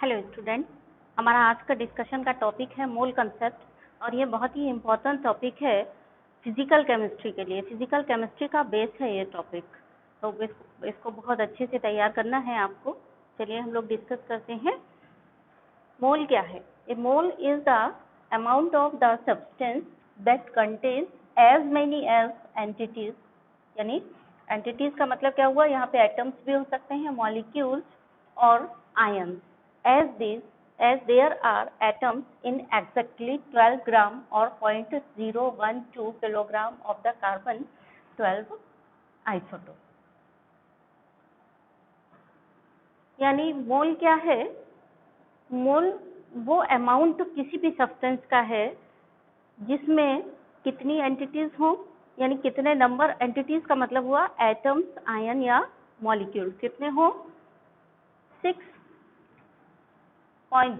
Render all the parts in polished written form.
Hello student, हमारा आज का डिस्कशन का टॉपिक है मोल कंसेप्ट और ये बहुत ही इम्पोर्टेंट टॉपिक है फिजिकल केमिस्ट्री के लिए। फिजिकल केमिस्ट्री का बेस है ये टॉपिक, तो इसको बहुत अच्छे से तैयार करना है आपको। चलिए हम लोग डिस्कस करते हैं। मोल क्या है? A mole is the amount of the substance that contains as many as entities, यानी एंटिटीज का मतलब क्या हुआ, यहाँ पे एटम्स भी हो सकते हैं, मॉलिक्यूल्स और ions. As there are atoms in exactly 12 gram or 0.012 kilogram of the carbon 12 isotope। यानी मोल क्या है? मोल वो अमाउंट किसी भी सब्सटेंस का है जिसमें कितनी एंटिटीज हो, यानी कितने नंबर, एंटिटीज का मतलब हुआ एटम्स, आयन या मॉलिक्यूल, कितने हो 6 पॉइंट,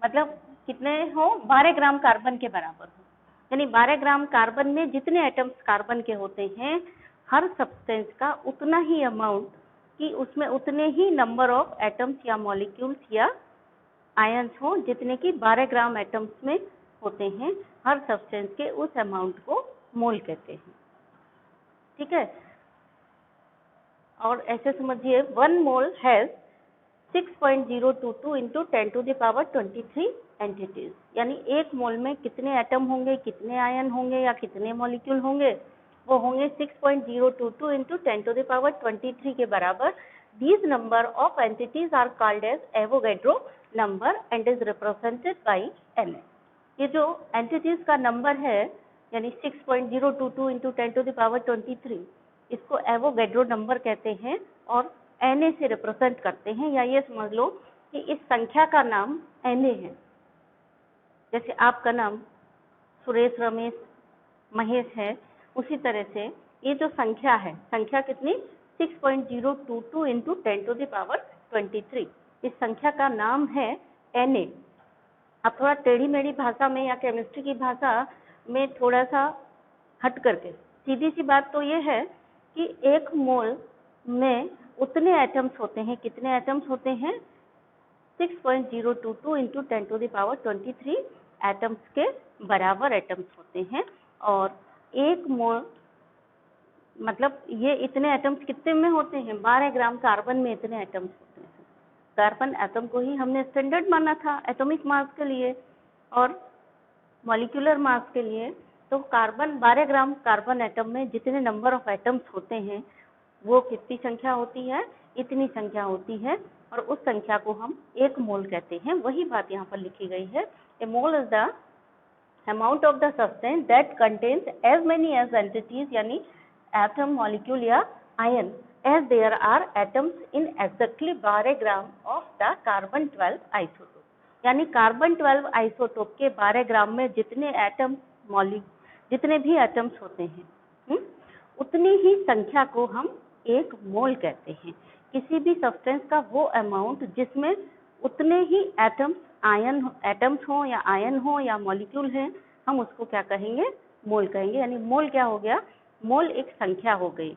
मतलब कितने हो 12 ग्राम कार्बन के बराबर हो। यानी 12 ग्राम कार्बन में जितने एटम्स कार्बन के होते हैं, हर सब्सटेंस का उतना ही अमाउंट कि उसमें उतने ही नंबर ऑफ एटम्स या मॉलिक्यूल्स या आयंस हो जितने कि 12 ग्राम एटम्स में होते हैं। हर सब्सटेंस के उस अमाउंट को मोल कहते हैं। ठीक है, और ऐसे समझिए 1 mole has 6.022 into 10 to the power 23 entities. यानी एक मोल में कितने एटम होंगे, कितने आयन होंगे या कितने मॉलिक्यूल होंगे, वो होंगे 6.022 इंटू 10 टू द पावर 23 के बराबर। These number of entities are called as Avogadro number and is represented by Na। ये जो एंटिटीज का नंबर है यानी 6.022 इंटू 10 टू द पावर 23, इसको एवोगैड्रो नंबर कहते हैं और Na से रिप्रेजेंट करते हैं। या ये समझ लो कि इस संख्या का नाम Na है। जैसे आपका नाम सुरेश, रमेश, महेश है, उसी तरह से ये जो संख्या है, संख्या कितनी 6.022 इंटू 10 टू द पावर 23, इस संख्या का नाम है Na। अब थोड़ा टेढ़ी मेढ़ी भाषा में या केमिस्ट्री की भाषा में थोड़ा सा हट करके सीधी सी बात तो ये है कि एक मोल में उतने एटम्स होते हैं, कितने एटम्स होते हैं 6.022 into 10 to the power 23 atoms के बराबर एटम्स होते हैं। और एक मोल मतलब ये इतने एटम्स कितने में होते हैं, 12 ग्राम कार्बन में इतने एटम्स होते हैं। कार्बन एटम को ही हमने स्टैंडर्ड माना था एटॉमिक मास के लिए और मॉलिक्यूलर मास के लिए। तो कार्बन 12 ग्राम कार्बन एटम में जितने नंबर ऑफ एटम्स होते हैं वो कितनी संख्या होती है, इतनी संख्या होती है, और उस संख्या को हम एक मोल कहते हैं। वही बात यहाँ पर लिखी गई है। A mole is the amount of the substance that contains as many as entities, यानी एटम, मॉलिक्यूल या ion, as there are atoms in exactly 12 gram of the carbon 12 isotope। यानी कार्बन 12 आइसोटोप के 12 ग्राम में जितने एटम, जितने भी atoms होते हैं, उतनी ही संख्या को हम एक मोल कहते हैं। किसी भी सब्सटेंस का वो अमाउंट जिसमें उतने ही एटम्स हो या आयन हो या मॉलिक्यूल हैं, हम उसको क्या कहेंगे, मोल कहेंगे। यानी मोल क्या हो गया, मोल एक संख्या हो गई।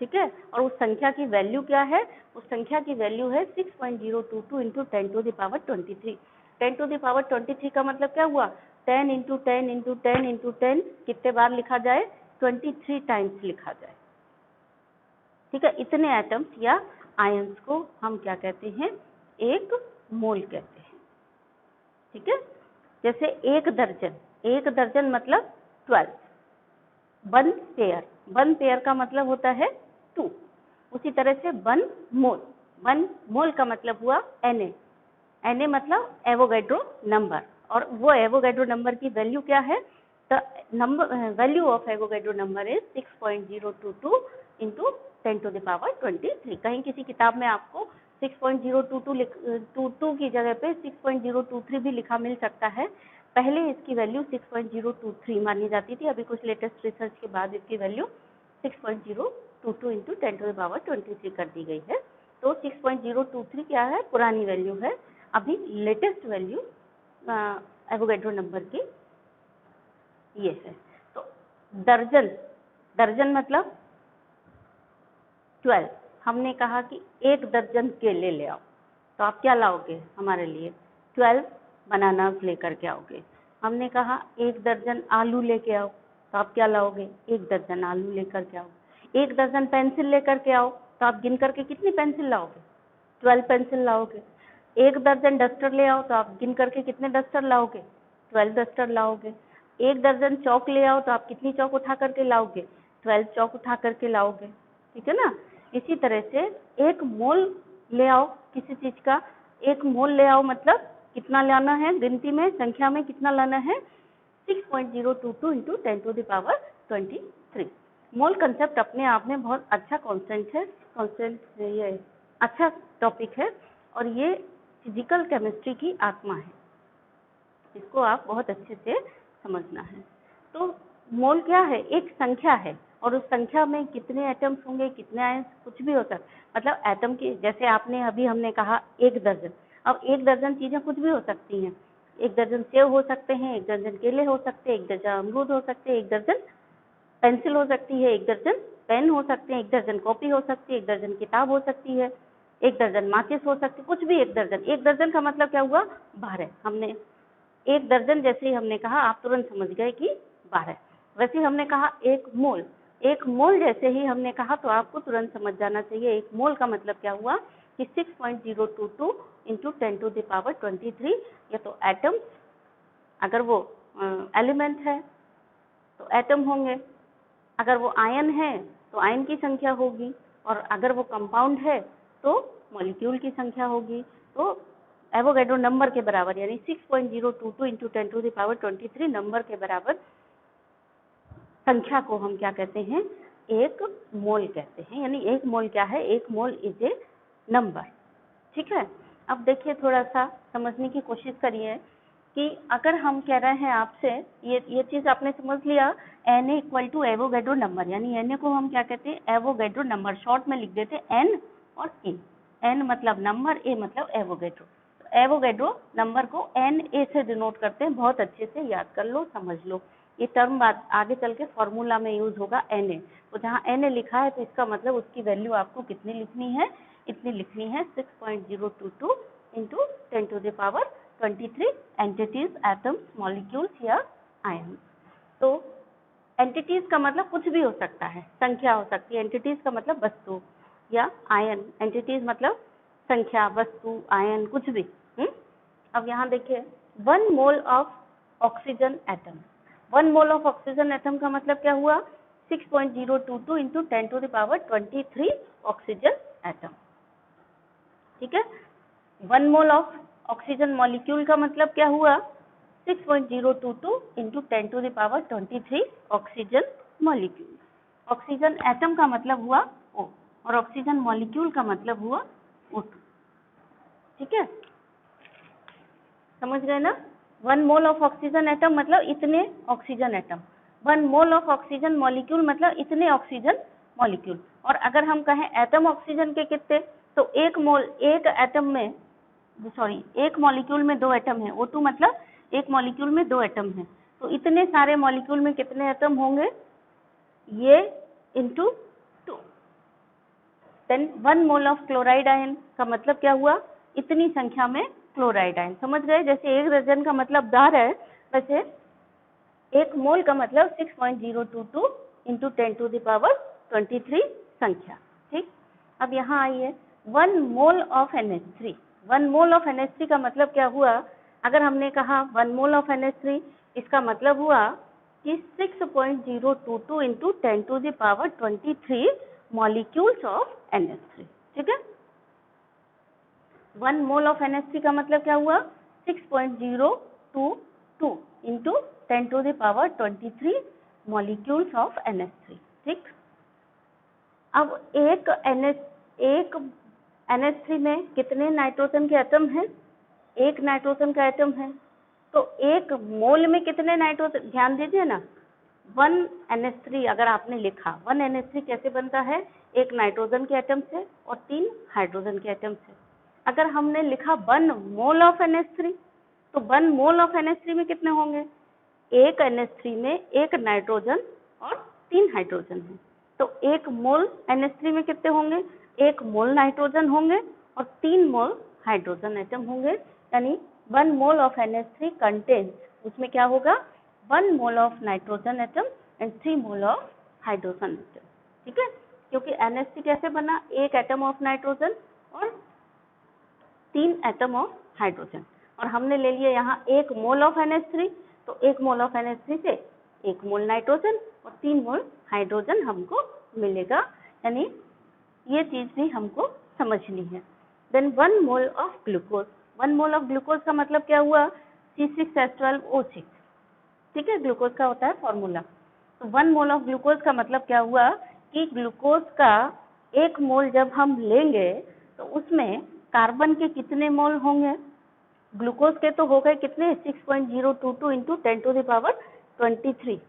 ठीक है, और उस संख्या की वैल्यू क्या है, उस संख्या की वैल्यू है 6.022 into 10 to the power 23। 10 to the power 23 का मतलब क्या हुआ, 10 इंटू 10 इंटू 10 इंटू 10 कितने बार लिखा जाए, 23 टाइम्स लिखा जाए। ठीक है, इतने एटम्स या आयंस को हम क्या कहते हैं, एक मोल कहते हैं। ठीक है, जैसे एक दर्जन मतलब 12, 1 पेयर का मतलब होता है 2। उसी तरह से 1 मोल का मतलब हुआ Na मतलब एवोगैड्रो नंबर, और वो एवोगैड्रो नंबर की वैल्यू क्या है, the value of Avogadro number is 6.022 into 10 to the power 23। कहीं किसी किताब में आपको 6.022 की जगह पे 6.023 भी लिखा मिल सकता है। पहले इसकी वैल्यू 6.023 मानी जाती थी, अभी कुछ लेटेस्ट रिसर्च के बाद इसकी value 6.022 into 10 to the power 23 कर दी गई है। तो 6.023 क्या है, पुरानी वैल्यू है। अभी लेटेस्ट वैल्यू एवोगैड्रो नंबर की ये है। तो दर्जन मतलब 12। हमने कहा कि 1 दर्जन केले ले आओ, तो आप क्या लाओगे हमारे लिए? 12 बनानास लेकर के आओगे। हमने कहा 1 दर्जन आलू लेके आओ, तो आप क्या लाओगे? 1 दर्जन आलू लेकर के आओ। 1 दर्जन पेंसिल लेकर के आओ, तो आप गिन करके कितनी पेंसिल लाओगे? 12 पेंसिल लाओगे। 1 दर्जन डस्टर ले आओ, तो आप गिन करके कितने डस्टर लाओगे? 12 डस्टर लाओगे। 1 दर्जन चौक ले आओ, तो आप कितनी चौक उठा करके लाओगे? 12 चौक उठा करके लाओगे। ठीक है ना? इसी तरह से 1 मोल ले आओ किसी चीज का, 1 मोल ले आओ मतलब कितना लाना है? गिनती में, संख्या में कितना लाना है? 6.022 इंटू 10⁻23। मोल कंसेप्ट अपने आप में बहुत अच्छा कॉन्सेप्ट है, ये अच्छा टॉपिक है और ये फिजिकल केमिस्ट्री की आत्मा है, इसको आप बहुत अच्छे से समझना है। तो मोल क्या है? एक संख्या है और उस संख्या में कितने एटम्स होंगे, कितने आयंस, कुछ भी हो सकता है। मतलब एटम की, जैसे हमने कहा 1 दर्जन, अब 1 दर्जन चीजें कुछ भी हो सकती हैं। 1 दर्जन सेब हो सकते हैं, 1 दर्जन केले हो सकते हैं, 1 दर्जन अमरूद हो सकते हैं, 1 दर्जन पेंसिल हो सकती है, 1 दर्जन पेन हो सकते हैं, 1 दर्जन कॉपी हो सकती है, 1 दर्जन किताब हो सकती है, 1 दर्जन माचिस हो सकती है, कुछ भी 1 दर्जन। 1 दर्जन का मतलब क्या हुआ? 12। हमने 1 दर्जन जैसे ही हमने कहा आप तुरंत समझ गए कि 12। वैसे ही हमने कहा 1 मोल, 1 मोल जैसे ही हमने कहा तो आपको तुरंत समझ जाना चाहिए 1 मोल का मतलब क्या हुआ कि 6.022 इंटू 10⁻23। या तो एटम, अगर वो एलिमेंट है तो एटम होंगे, अगर वो आयन है तो आयन की संख्या होगी, और अगर वो कंपाउंड है तो मॉलिक्यूल की संख्या होगी। तो एवोगैड्रो नंबर के बराबर, यानी 6.022 इंटू 10⁻23 नंबर के बराबर संख्या को हम क्या कहते हैं? 1 मोल कहते हैं। यानी 1 मोल क्या है? 1 मोल इज ए नंबर। ठीक है? अब देखिए, थोड़ा सा समझने की कोशिश करिए कि अगर हम कह रहे हैं आपसे, ये चीज आपने समझ लिया, Na equal to Avogadro number, यानी Na को हम क्या कहते हैं? एवोगैड्रो नंबर, शॉर्ट में लिख देते हैं N और A। N मतलब नंबर, A मतलब एवोगैड्रो। तो एवोगैड्रो नंबर को Na से डिनोट करते हैं। बहुत अच्छे से याद कर लो, समझ लो। ये टर्म आगे चल के फॉर्मूला में यूज होगा Na। तो जहाँ Na लिखा है तो इसका मतलब उसकी वैल्यू आपको कितनी लिखनी है? इतनी लिखनी है 6.022 इंटू 10⁻23 एंटिटीज, एटम्स, मॉलिक्यूल्स या आयन। तो एंटिटीज का मतलब कुछ भी हो सकता है, संख्या हो सकती है। एंटिटीज का मतलब वस्तु या आयन। एंटिटीज मतलब संख्या, वस्तु, आयन, कुछ भी। अब यहाँ देखिए 1 mole of oxygen atom. 1 mole of oxygen atom का मतलब क्या हुआ? 6.022 इंटू 10⁻23 ऑक्सीजन एटम। ठीक है? 1 मोल ऑफ ऑक्सीजन मॉलिक्यूल का मतलब क्या हुआ? 6.022 into 10⁻23 oxygen molecule. Oxygen atom का मतलब हुआ O और ऑक्सीजन मॉलिक्यूल का मतलब हुआ O2। ठीक है? समझ गए ना? 1 मोल ऑफ ऑक्सीजन एटम मतलब इतने oxygen atom. 1 mole of oxygen molecule मतलब इतने ऑक्सीजन मॉलिक्यूल। और अगर हम कहें एटम ऑक्सीजन के कितने, तो 1 मॉलिक्यूल में 2 एटम है। O2 मतलब 1 मॉलिक्यूल में 2 एटम है। तो इतने सारे मॉलिक्यूल में कितने एटम होंगे? ये into 2। Then 1 mole of chloride ion का मतलब क्या हुआ? इतनी संख्या में क्लोराइड आयन। समझ गए? जैसे 1 दर्जन का मतलब 10 है, वैसे 1 मोल का मतलब 6.022 इंटू 10⁻23 संख्या। ठीक? अब यहाँ आइए 1 mole of NH3। 1 mole of NH3 का मतलब क्या हुआ? अगर हमने कहा 1 मोल ऑफ NH3, इसका मतलब हुआ कि 6.022 इंटू 10⁻23 मॉलिक्यूल्स ऑफ NH3। ठीक है? 1 मोल ऑफ NH3 का मतलब क्या हुआ? 6.022 इंटू 10⁻23 मॉलिक्यूल्स ऑफ NH3। ठीक? अब एक NH3 में कितने नाइट्रोजन के एटम हैं? 1 नाइट्रोजन का एटम है। तो 1 मोल में कितने नाइट्रोजन? ध्यान दीजिए ना, 1 NH3 अगर आपने लिखा, 1 NH3 कैसे बनता है? 1 नाइट्रोजन के एटम से और 3 हाइड्रोजन के एटम से। अगर हमने लिखा 1 मोल ऑफ NH3, तो 1 मोल ऑफ NH3 में कितने होंगे? 1 NH3 में 1 नाइट्रोजन और 3 हाइड्रोजन है। तो 1 मोल NH3 में कितने होंगे? 1 मोल नाइट्रोजन होंगे और 3 मोल हाइड्रोजन एटम होंगे, यानी 1 मोल ऑफ NH3 कंटेन्स, उसमें क्या होगा 1 mole of nitrogen atom and 3 mole of hydrogen atom. ठीक है, क्योंकि NH3 कैसे बना, 1 एटम ऑफ नाइट्रोजन और 3 एटम ऑफ हाइड्रोजन, और हमने ले लिया यहाँ 1 मोल ऑफ NH3, तो 1 मोल ऑफ NH3 से 1 मोल नाइट्रोजन और 3 मोल हाइड्रोजन हमको मिलेगा, यानी ये चीज भी हमको समझनी है। Then 1 mole of glucose, 1 mole of glucose का मतलब क्या हुआ, C6H12O6। ठीक है, ग्लूकोज का होता है फॉर्मूला। तो 1 मोल ऑफ ग्लूकोज का मतलब क्या हुआ कि ग्लूकोज का 1 मोल जब हम लेंगे तो उसमें कार्बन के कितने मोल होंगे, ग्लूकोज के तो हो गए कितने 6.022 इंटू 10⁻23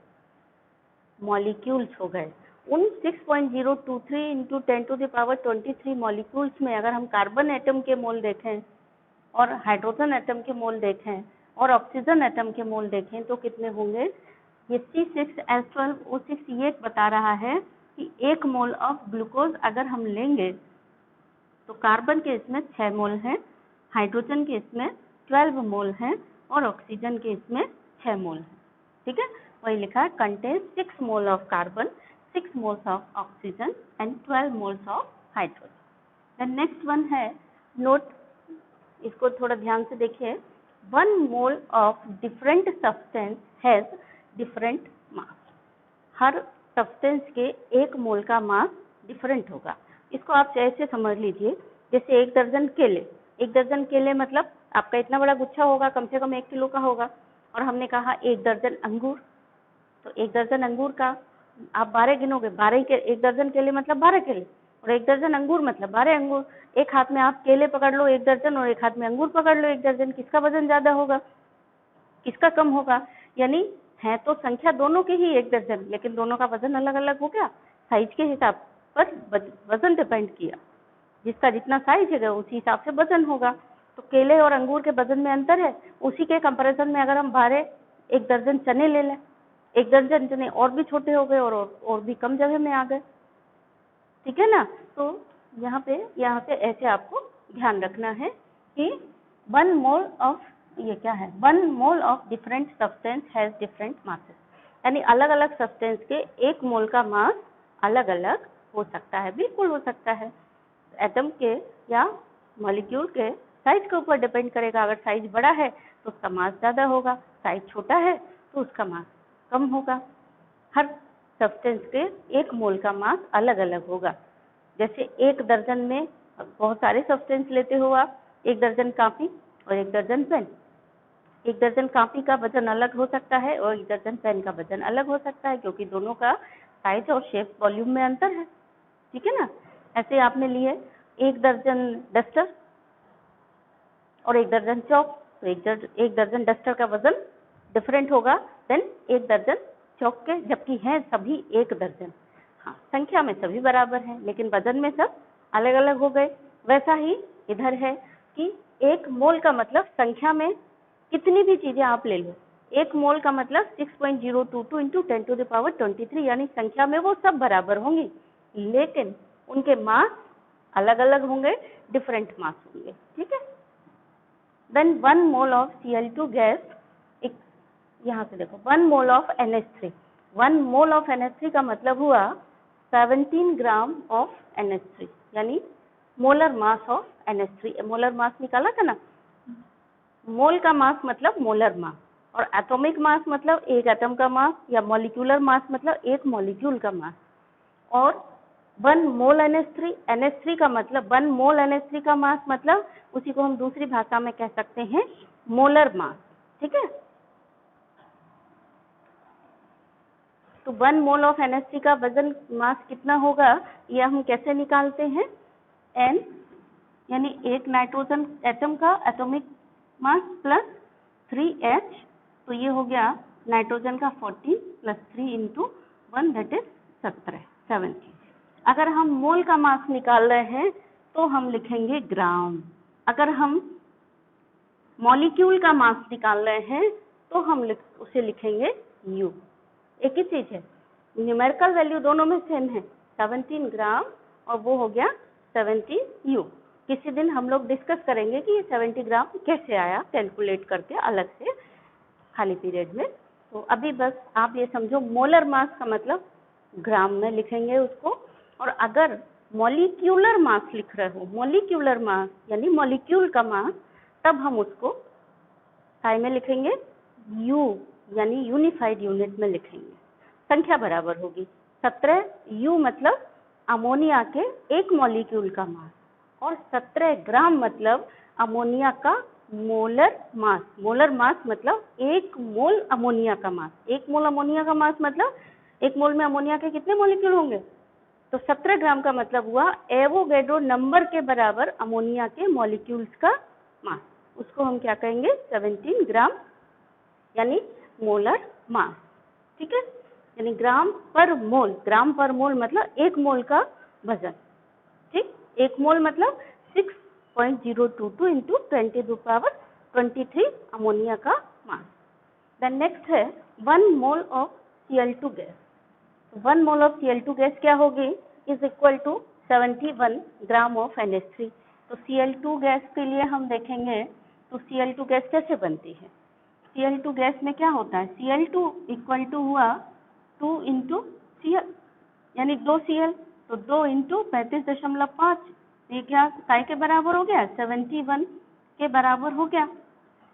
मॉलिक्यूल्स हो गए। उन 6.023 इंटू 10⁻23 मॉलिक्यूल्स में अगर हम कार्बन एटम के मोल देखें और हाइड्रोजन एटम के मोल देखें और ऑक्सीजन एटम के मोल देखें तो कितने होंगे, ये C6H12O6 ये बता रहा है कि 1 मोल ऑफ ग्लूकोज अगर हम लेंगे तो कार्बन के इसमें 6 मोल हैं, हाइड्रोजन के इसमें 12 मोल हैं और ऑक्सीजन के इसमें 6 मोल हैं। ठीक है, वही लिखा है contains 6 mole of carbon, 6 moles of oxygen and 12 moles of hydrogen. Then next one है, नोट इसको थोड़ा ध्यान से देखिए, 1 mole of different substance has different mass. हर सब्सटेंस के 1 मोल का मास डिफरेंट होगा। इसको आप ऐसे समझ लीजिए, जैसे 1 दर्जन केले, 1 दर्जन केले मतलब आपका इतना बड़ा गुच्छा होगा, कम से कम 1 किलो का होगा, और हमने कहा 1 दर्जन अंगूर, तो 1 दर्जन अंगूर का आप 12 गिनोगे, 12 के 1 दर्जन केले मतलब 12 केले, और 1 दर्जन अंगूर मतलब 12 अंगूर। एक हाथ में आप केले पकड़ लो 1 दर्जन और एक हाथ में अंगूर पकड़ लो 1 दर्जन, किसका वजन ज्यादा होगा, किसका कम होगा, यानी है तो संख्या दोनों की ही 1 दर्जन, लेकिन दोनों का वजन अलग अलग हो गया, साइज के हिसाब पर वजन डिपेंड किया, जिसका जितना साइज है उसी हिसाब से वजन होगा। तो केले और अंगूर के वजन में अंतर है, उसी के कंपैरिजन में अगर हम 1 दर्जन चने ले लें, 1 दर्जन चने और भी छोटे हो गए और भी कम जगह में आ गए। ठीक है ना, तो यहाँ पे ऐसे आपको ध्यान रखना है कि 1 मोल ऑफ, ये क्या है, 1 mole of different substance has different masses, यानी अलग अलग सब्सटेंस के 1 मोल का मास अलग अलग हो सकता है, बिल्कुल हो सकता है। एटम के या मॉलिक्यूल के साइज के ऊपर डिपेंड करेगा, अगर साइज बड़ा है तो उसका मास ज़्यादा होगा, साइज छोटा है तो उसका मास कम होगा। हर सब्सटेंस के 1 मोल का मास अलग अलग होगा। जैसे 1 दर्जन में बहुत सारे सब्सटेंस लेते हो आप, 1 दर्जन कापी और 1 दर्जन पेन, 1 दर्जन कापी का वजन अलग हो सकता है और 1 दर्जन पेन का वजन अलग हो सकता है, क्योंकि दोनों का साइज और शेप वॉल्यूम में अंतर है। ठीक है ना, ऐसे आपने लिए 1 दर्जन डस्टर और 1 दर्जन चौक, तो 1 दर्जन डस्टर का वजन डिफरेंट होगा देन 1 दर्जन चौक के, जबकि हैं सभी 1 दर्जन। हाँ, संख्या में सभी बराबर हैं लेकिन वजन में सब अलग अलग हो गए। वैसा ही इधर है कि 1 मोल का मतलब संख्या में कितनी भी चीजें आप ले लो, 1 मोल का मतलब 6.022 इंटू 10⁻23, यानी संख्या में वो सब बराबर होंगी लेकिन उनके मास अलग अलग होंगे, डिफरेंट मास होंगे। ठीक है, then 1 mole of Cl2 gas, एक यहाँ से देखो 1 mole of NH3, 1 mole of NH3 का मतलब हुआ 17 ग्राम ऑफ NH3, यानी molar mass of NH3। Molar mass निकाला था ना, मोल का मास मतलब मोलर मास, और एटॉमिक मास मतलब एक एटम का मास, या मॉलिक्यूलर मास मतलब एक मॉलिक्यूल का मास। और 1 मोल NH3 का मतलब 1 मोल NH3 का मास मतलब उसी को हम दूसरी भाषा में कह सकते हैं मोलर मास। ठीक है, तो 1 मोल ऑफ NH3 का वजन मास कितना होगा, यह हम कैसे निकालते हैं, N यानी एक नाइट्रोजन एटम का एटॉमिक मास प्लस 3H, तो ये हो गया नाइट्रोजन का 14 प्लस 3 इंटू 1 दैट इज 70। अगर हम मोल का मास निकाल रहे हैं तो हम लिखेंगे ग्राम, अगर हम मॉलिक्यूल का मास निकाल रहे हैं तो हम उसे लिखेंगे U। एक ही चीज है, न्यूमेरिकल वैल्यू दोनों में सेम है, 17 ग्राम और वो हो गया 17 U। किसी दिन हम लोग डिस्कस करेंगे कि ये 70 ग्राम कैसे आया कैलकुलेट करके अलग से खाली पीरियड में। तो अभी बस आप ये समझो मोलर मास का मतलब ग्राम में लिखेंगे उसको, और अगर मॉलिक्यूलर मास लिख रहे हो, मॉलिक्यूलर मास यानी मॉलिक्यूल का मास, तब हम उसको काय में लिखेंगे, यू यानी यूनिफाइड यूनिट में लिखेंगे। संख्या बराबर होगी 17 यू मतलब अमोनिया के एक मॉलिक्यूल का मास, और 17 ग्राम मतलब अमोनिया का मोलर मास। मोलर मास मतलब एक मोल अमोनिया का मास। एक मोल अमोनिया का मास मतलब एक मोल में अमोनिया के कितने मॉलिक्यूल होंगे, तो 17 ग्राम का मतलब हुआ एवोगैड्रो नंबर के बराबर अमोनिया के मॉलिक्यूल्स का मास। उसको हम क्या कहेंगे, 17 ग्राम यानी मोलर मास। ठीक है, यानी ग्राम पर मोल, ग्राम पर मोल मतलब एक मोल का वजन। ठीक, एक मोल मतलब 6.022 इंटू 10⁻23 अमोनिया का मास। देन नेक्स्ट है 1 mole of Cl2 gas. 1 mole of Cl2 gas क्या होगी, is equal to 71 gram of NH3। तो Cl2 गैस के लिए हम देखेंगे तो Cl2 गैस कैसे बनती है। Cl2 गैस में क्या होता है, Cl2 इक्वल टू हुआ 2 इंटू Cl यानी 2 Cl, तो 2 इंटू 35.5, ये क्या काय के बराबर हो गया, 71 के बराबर हो गया।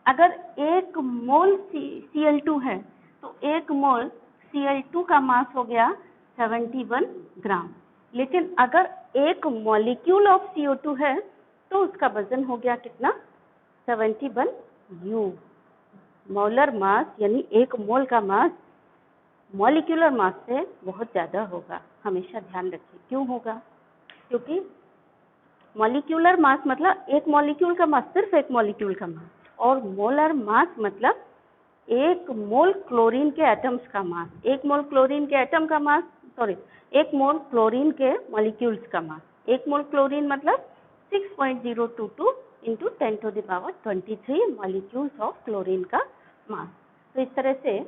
अगर 1 मोल Cl2 है तो 1 मोल Cl2 का मास हो गया 71 ग्राम। लेकिन अगर 1 मॉलिक्यूल ऑफ CO2 है तो उसका वजन हो गया कितना, 71 यू। मोलर मास यानी 1 मोल का मास मॉलिक्यूलर मास से बहुत ज़्यादा होगा, हमेशा ध्यान रखिए। क्यों होगा, क्योंकि मॉलिक्यूलर मास मतलब एक मॉलिक्यूल का मास, सिर्फ एक मॉलिक्यूल का मास, और मोलर मास मतलब 1 मोल क्लोरीन के एटम्स का मास। 1 मोल क्लोरीन के एटम का मास, 1 मोल क्लोरीन के मॉलिक्यूल्स का मास। 1 मोल क्लोरीन मतलब 6.022 इंटू 10⁻23 मॉलिक्यूल्स ऑफ क्लोरीन का मास। तो इस तरह से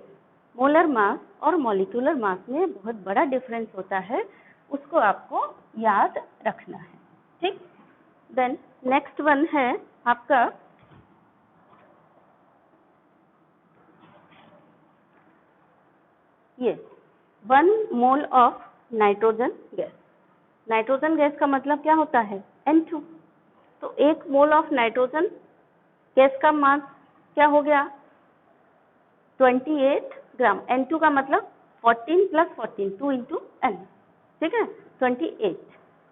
मोलर मास और मॉलिक्यूलर मास में बहुत बड़ा डिफरेंस होता है, उसको आपको याद रखना है। ठीक, देन नेक्स्ट वन है आपका ये 1 mole of nitrogen gas. Nitrogen gas का मतलब क्या होता है, N2। तो 1 मोल ऑफ नाइट्रोजन गैस का मास क्या हो गया, 28 ग्राम। N2 का मतलब 14 + 14, 2 इंटू N। ठीक है, 28।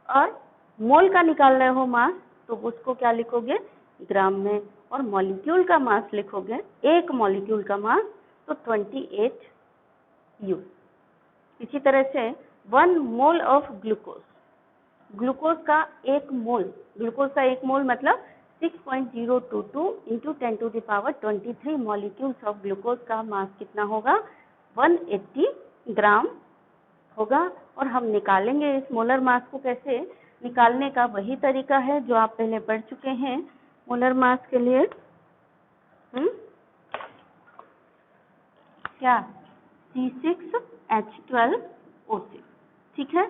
और मोल का निकाल रहे हो मास तो उसको क्या लिखोगे, ग्राम में, और मॉलिक्यूल का मास लिखोगे, एक मॉलिक्यूल का मास, तो 28 यू। इसी तरह से 1 मोल ऑफ ग्लूकोज। ग्लूकोज का 1 मोल, ग्लूकोज का 1 मोल मतलब 6.022 इंटू 10⁻23 मॉलिक्यूल्स ऑफ ग्लूकोज का मास कितना होगा, 180 ग्राम होगा। और हम निकालेंगे इस मोलर मास को कैसे, निकालने का वही तरीका है जो आप पहले पढ़ चुके हैं मोलर मास के लिए। क्या, C6H12O6। ठीक है,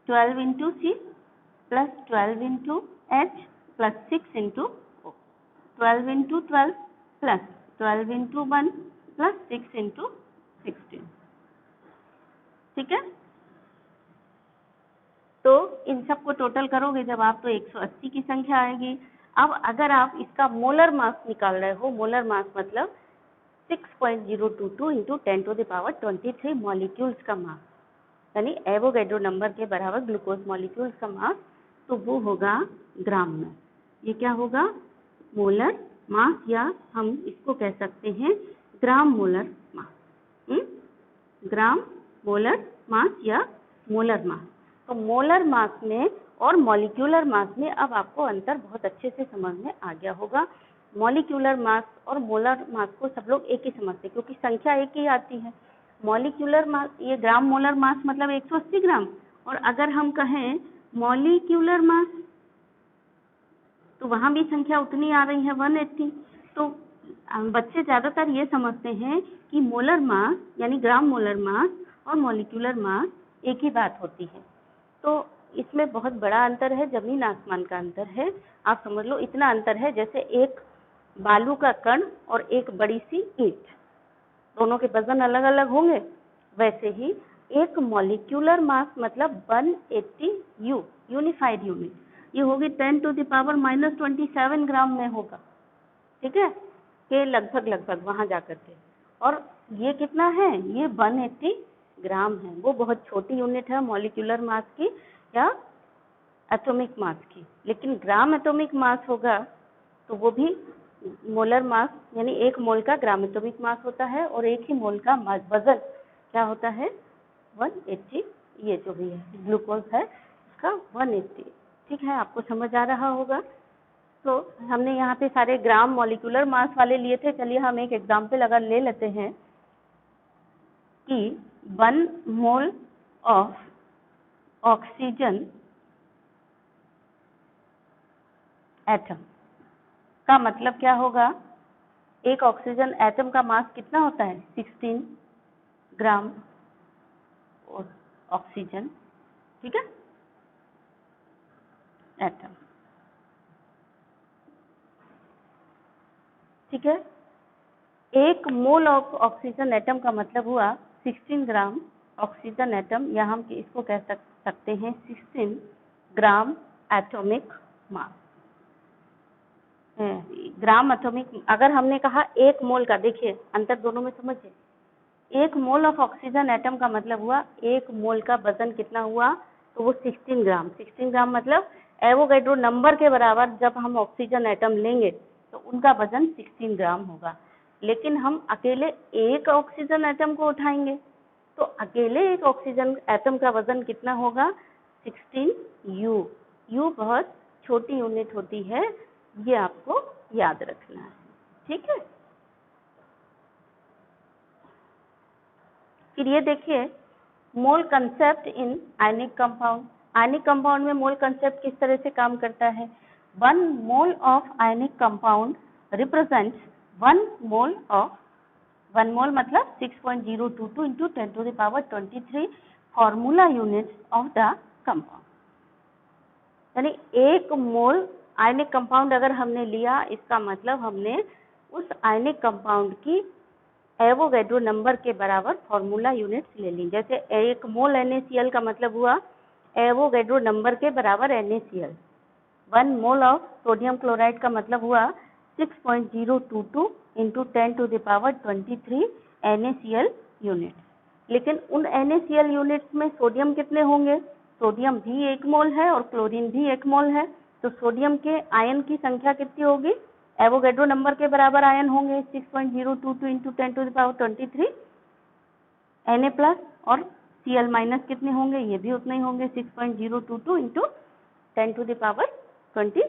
12 into C plus 12 into H plus 6 into O, 12 into 12 plus 12 into 1 plus 6 into 16। ठीक है, तो इन सब को टोटल करोगे जब आप तो 180 की संख्या आएगी। अब अगर आप इसका मोलर मास निकाल रहे हो, मोलर मास मतलब 6.022 इंटू 10⁻23 मॉलिक्यूल्स का मास, यानी एवोगैड्रो नंबर के बराबर ग्लूकोज मॉलिक्यूल्स का मास, तो वो होगा ग्राम में। ये क्या होगा, मोलर मास, या हम इसको कह सकते हैं ग्राम मोलर मास। ग्राम मोलर मास या मोलर मास। तो मोलर मास में और मॉलिक्यूलर मास में अब आपको अंतर बहुत अच्छे से समझ में आ गया होगा। मॉलिक्यूलर मास और मोलर मास को सब लोग एक ही समझते हैं क्योंकि संख्या एक ही आती है। मॉलिक्यूलर मास, ये ग्राम मोलर मास मतलब 180 ग्राम, और अगर हम कहें मॉलिक्यूलर मास तो वहाँ भी संख्या उतनी आ रही है, 180। तो बच्चे ज़्यादातर ये समझते हैं कि मोलर मास यानी ग्राम मोलर मास और मॉलिक्यूलर मास एक ही बात होती है। तो इस उसमें बहुत बड़ा अंतर है, जमीन आसमान का अंतर है। आप समझ लो इतना अंतर है जैसे एक बालू का कण और एक बड़ी सी ईंट, दोनों के वजन अलग अलग होंगे, वैसे ही एक मॉलिक्यूलर मास मतलब 180 यू यूनिफाइड यूनिट, ये होगी 10⁻⁻27 ग्राम में होगा, ठीक है, के लगभग वहां जाकर के। और ये कितना है, ये 180 ग्राम है। वो बहुत छोटी यूनिट है मॉलिक्यूलर मास की या एटॉमिक मास की, लेकिन ग्राम एटॉमिक मास होगा तो वो भी मोलर मास, यानी एक मोल का ग्राम एटॉमिक मास होता है और एक ही मोल का वजन क्या होता है 180। ये जो भी है ग्लूकोज है उसका 180, ठीक है, आपको समझ आ रहा होगा। तो हमने यहाँ पे सारे ग्राम मॉलिक्यूलर मास वाले लिए थे। चलिए हम एक एग्जाम्पल अगर ले लेते हैं कि 1 मोल ऑफ ऑक्सीजन एटम का मतलब क्या होगा, एक ऑक्सीजन एटम का मास कितना होता है 16 ग्राम ऑक्सीजन, ठीक है, एटम, ठीक है। एक मोल ऑफ ऑक्सीजन एटम का मतलब हुआ 16 ग्राम ऑक्सीजन एटम, या हम इसको कह सकते हैं 16 gram atomic mass. Gram atomic, अगर हमने कहा एक मोल का, देखिए अंतर दोनों में समझिए, एक मोल ऑफ ऑक्सीजन एटम का मतलब हुआ एक मोल का वजन कितना हुआ, तो वो 16 ग्राम। 16 ग्राम मतलब एवोगैड्रो नंबर के बराबर जब हम ऑक्सीजन एटम लेंगे तो उनका वजन 16 ग्राम होगा। लेकिन हम अकेले एक ऑक्सीजन एटम को उठाएंगे तो अकेले एक ऑक्सीजन एटम का वजन कितना होगा 16 यू। यू बहुत छोटी यूनिट होती है, ये आपको याद रखना है, ठीक है। फिर ये देखिए मोल concept in ionic compound. Ionic compound में मोल कंसेप्ट किस तरह से काम करता है, 1 mole of ionic compound represents 1 mole of, 1 मोल मतलब 6.022 into 10⁻23 formula units of the compound. यानी एक मोल आयनिक कंपाउंड अगर हमने लिया, इसका मतलब हमने उस आयनिक कंपाउंड की एवोगैड्रो नंबर के बराबर फॉर्मूला यूनिट्स ले ली। जैसे एक मोल NaCl का मतलब हुआ एवोगैड्रो नंबर के बराबर NaCl। 1 mole of sodium chloride का मतलब हुआ 6.022 into 10⁻23 NaCl यूनिट। लेकिन उन NaCl यूनिट्स में सोडियम कितने होंगे, सोडियम भी 1 मोल है और क्लोरीन भी 1 मोल है, तो सोडियम के आयन की संख्या कितनी होगी, एवोगैड्रो नंबर के बराबर आयन होंगे 6.022 into 10⁻23 Na प्लस, और Cl माइनस कितने होंगे, ये भी उतने ही होंगे 6.022 into 10⁻23